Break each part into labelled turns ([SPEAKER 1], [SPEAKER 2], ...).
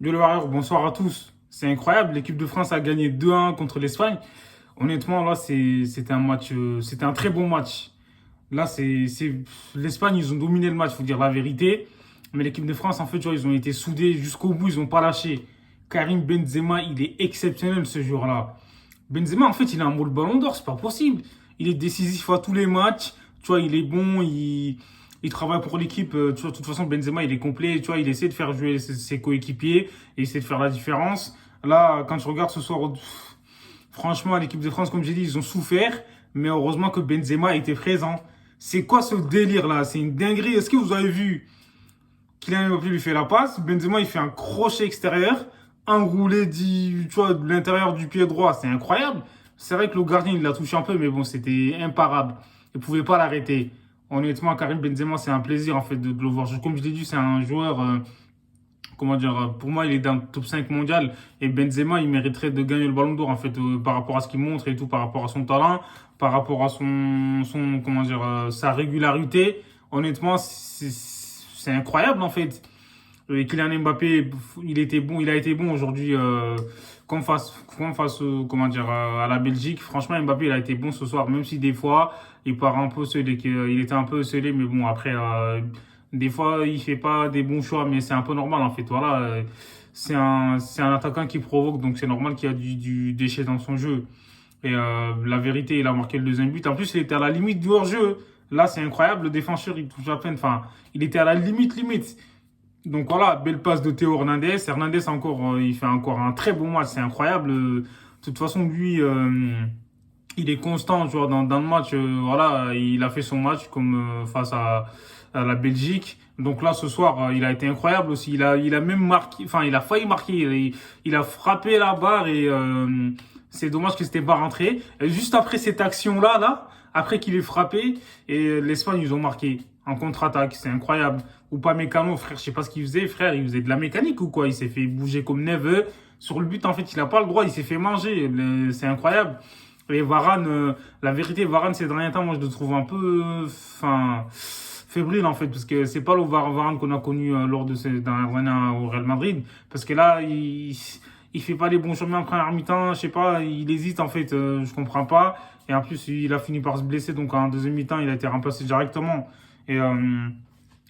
[SPEAKER 1] Yo le Warrior, bonsoir à tous. C'est incroyable, l'équipe de France a gagné 2-1 contre l'Espagne. Honnêtement, là, c'était un match, c'était un très bon match. Là, l'Espagne, ils ont dominé le match, faut dire la vérité. Mais l'équipe de France, en fait, tu vois, ils ont été soudés jusqu'au bout, ils ont pas lâché. Karim Benzema, il est exceptionnel ce jour-là. Benzema, en fait, il a un mot le ballon d'or, c'est pas possible. Il est décisif à tous les matchs. Tu vois, il est bon, il travaille pour l'équipe. Tu vois, de toute façon, Benzema, il est complet. Tu vois, il essaie de faire jouer ses coéquipiers et essaie de faire la différence. Là, quand je regarde ce soir, franchement, l'équipe de France, comme j'ai dit, ils ont souffert. Mais heureusement que Benzema était présent. C'est quoi ce délire là? C'est une dinguerie. Est-ce que vous avez vu Kylian Mbappé lui fait la passe? Benzema, il fait un crochet extérieur, enroulé tu vois, de l'intérieur du pied droit. C'est incroyable. C'est vrai que le gardien, il l'a touché un peu, mais bon, c'était imparable. Il ne pouvait pas l'arrêter. Honnêtement, Karim Benzema, c'est un plaisir en fait de le voir. Comme je l'ai dit, c'est un joueur, comment dire, pour moi, il est dans le top 5 mondial. Et Benzema, il mériterait de gagner le ballon d'or en fait, par rapport à ce qu'il montre et tout, par rapport à son talent, par rapport à comment dire, sa régularité. Honnêtement, c'est incroyable en fait. Et Kylian Mbappé, il a été bon aujourd'hui, comment dire, à la Belgique. Franchement, Mbappé, il a été bon ce soir, même si des fois, il part un peu scellé, il était un peu scellé, mais bon, après, des fois, il fait pas des bons choix, mais c'est un peu normal, en fait. Voilà, c'est un attaquant qui provoque, donc c'est normal qu'il y a du déchet dans son jeu. Et la vérité, il a marqué le deuxième but. En plus, il était à la limite du hors-jeu. Là, c'est incroyable, le défenseur, il touche à peine. Enfin, il était à la limite. Donc voilà, belle passe de Théo Hernandez. Hernandez encore, il fait encore un très bon match, c'est incroyable. De toute façon, lui, il est constant, tu vois, dans le match. Voilà, il a fait son match comme face à la Belgique. Donc là, ce soir, il a été incroyable aussi. Il a même marqué, enfin, il a failli marquer. Il a frappé la barre et c'est dommage que c'était pas rentré. Et juste après cette action-là, après qu'il ait frappé, et l'Espagne, ils ont marqué en contre-attaque. C'est incroyable. Ou pas Mécano, frère, je sais pas ce qu'il faisait, frère, il faisait de la mécanique ou quoi? Il s'est fait bouger comme neveu. Sur le but, en fait, il a pas le droit, il s'est fait manger. C'est incroyable. Et Varane, la vérité, Varane, ces derniers temps, moi, je le trouve un peu, enfin, fébrile, en fait, parce que c'est pas le Varane qu'on a connu lors de ces dernières années au Real Madrid. Parce que là, il fait pas les bons chemins en première mi-temps, je sais pas, il hésite, en fait, je comprends pas. Et en plus, il a fini par se blesser, donc en deuxième mi-temps, il a été remplacé directement. Et,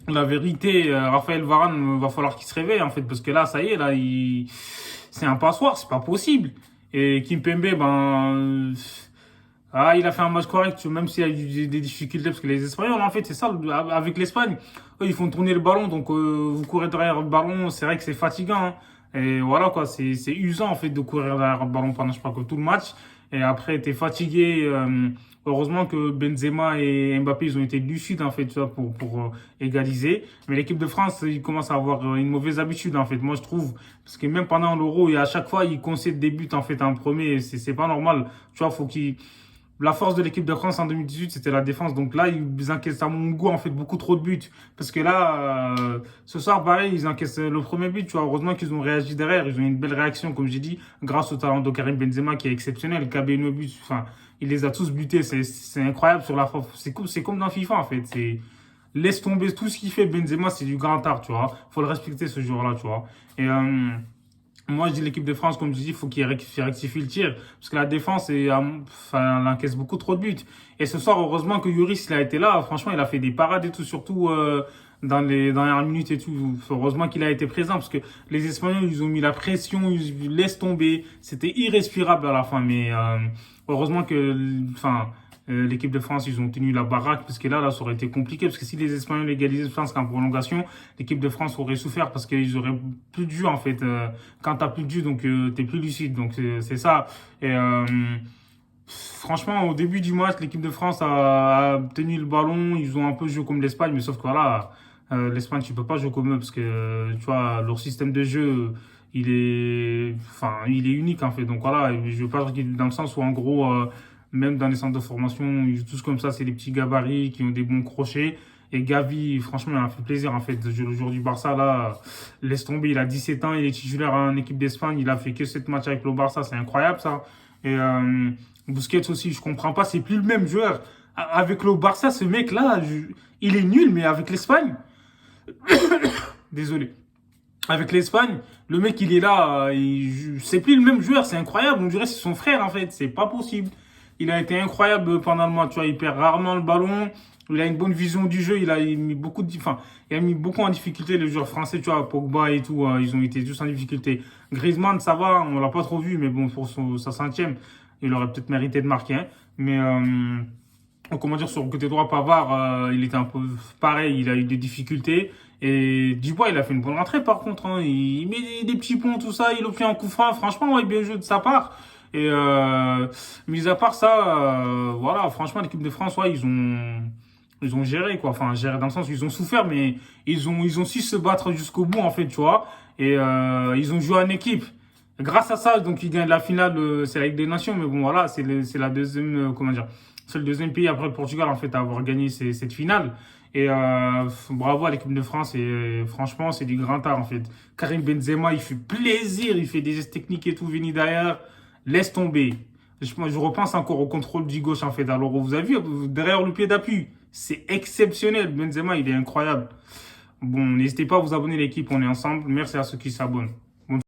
[SPEAKER 1] la vérité, Raphaël Varane, va falloir qu'il se réveille en fait, parce que là, ça y est, là, c'est un passoire, c'est pas possible. Et Kimpembe, il a fait un match correct, même s'il y a eu des difficultés, parce que les Espagnols, en fait, c'est ça, avec l'Espagne, eux, ils font tourner le ballon, donc vous courez derrière le ballon, c'est vrai que c'est fatigant, hein. Et voilà, quoi, c'est usant, en fait, de courir derrière le ballon pendant, je crois, que tout le match. Et après, t'es fatigué. Heureusement que Benzema et Mbappé, ils ont été lucides, en fait, tu vois, pour égaliser. Mais l'équipe de France, ils commencent à avoir une mauvaise habitude, en fait, moi, je trouve. Parce que même pendant l'Euro, et à chaque fois, ils concèdent des buts, en fait, en premier. C'est pas normal. Tu vois, faut qu'ils la force de l'équipe de France en 2018, c'était la défense. Donc là, ils encaissent à mon goût en fait beaucoup trop de buts. Parce que là, ce soir, pareil, ils encaissent le premier but. Tu vois, heureusement qu'ils ont réagi derrière. Ils ont eu une belle réaction, comme j'ai dit, grâce au talent de Karim Benzema qui est exceptionnel. KB buts, enfin, il les a tous butés. C'est incroyable sur la force. C'est comme dans FIFA en fait. Laisse tomber tout ce qu'il fait Benzema, c'est du grand art, tu vois. Faut le respecter ce jour-là, tu vois. Et moi, je dis l'équipe de France, comme je dis, il faut qu'il rectifie le tir. Parce que la défense, enfin, elle encaisse beaucoup trop de buts. Et ce soir, heureusement que Lloris, il a été là. Franchement, il a fait des parades et tout, surtout dans les dernières minutes et tout. Heureusement qu'il a été présent. Parce que les Espagnols, ils ont mis la pression, ils laissent tomber. C'était irrespirable à la fin. Mais heureusement que, enfin, l'équipe de France, ils ont tenu la baraque parce que là, ça aurait été compliqué parce que si les Espagnols égalisaient, je pense qu'en prolongation, l'équipe de France aurait souffert parce qu'ils auraient plus de jus en fait. Quand t'as plus de jus, donc t'es plus lucide. Donc c'est ça. Et franchement, au début du match, l'équipe de France a tenu le ballon. Ils ont un peu joué comme l'Espagne, mais sauf que voilà, l'Espagne, tu peux pas jouer comme eux parce que tu vois leur système de jeu. Il est unique en fait. Donc voilà, je veux pas dire qu'il dans le sens où en gros, même dans les centres de formation, ils jouent tous comme ça. C'est des petits gabarits qui ont des bons crochets. Et Gavi, franchement, il m'a fait plaisir en fait. Le jour du Barça, là, laisse tomber. Il a 17 ans, il est titulaire en équipe d'Espagne. Il a fait que 7 matchs avec le Barça. C'est incroyable ça. Et Busquets aussi, je comprends pas. C'est plus le même joueur. Avec le Barça, ce mec-là, il est nul, mais avec l'Espagne, désolé. avec l'Espagne, le mec, il est là, c'est plus le même joueur, c'est incroyable. On dirait que c'est son frère, en fait. C'est pas possible. Il a été incroyable pendant le match, tu vois. Il perd rarement le ballon. Il a une bonne vision du jeu. Enfin, il a mis beaucoup en difficulté les joueurs français, tu vois. Pogba et tout, ils ont été tous en difficulté. Griezmann, ça va, on l'a pas trop vu, mais bon, pour sa centième, il aurait peut-être mérité de marquer, hein. Mais, comment dire, sur le côté droit, Pavard, il était un peu pareil, il a eu des difficultés. Et Dubois, il a fait une bonne rentrée par contre, hein. Il met des petits ponts, tout ça, il obtient un coup franc. Franchement, ouais, bien joué de sa part. Et mis à part ça, voilà, franchement, l'équipe de France, ouais, ils ont géré, quoi. Enfin, géré dans le sens où ils ont souffert, mais ils ont su se battre jusqu'au bout, en fait, tu vois. Et ils ont joué en équipe. Grâce à ça, donc ils gagnent la finale, c'est la Ligue des Nations, mais bon, voilà, c'est la deuxième, comment dire, c'est le deuxième pays après le Portugal, en fait, à avoir gagné cette finale. Et bravo à l'équipe de France, et franchement, c'est du grand art, en fait. Karim Benzema, il fait plaisir, il fait des gestes techniques et tout, Vini derrière, laisse tomber. Je repense encore au contrôle du gauche, en fait. Alors, vous avez vu, derrière le pied d'appui, c'est exceptionnel. Benzema, il est incroyable. Bon, n'hésitez pas à vous abonner, l'équipe, on est ensemble. Merci à ceux qui s'abonnent.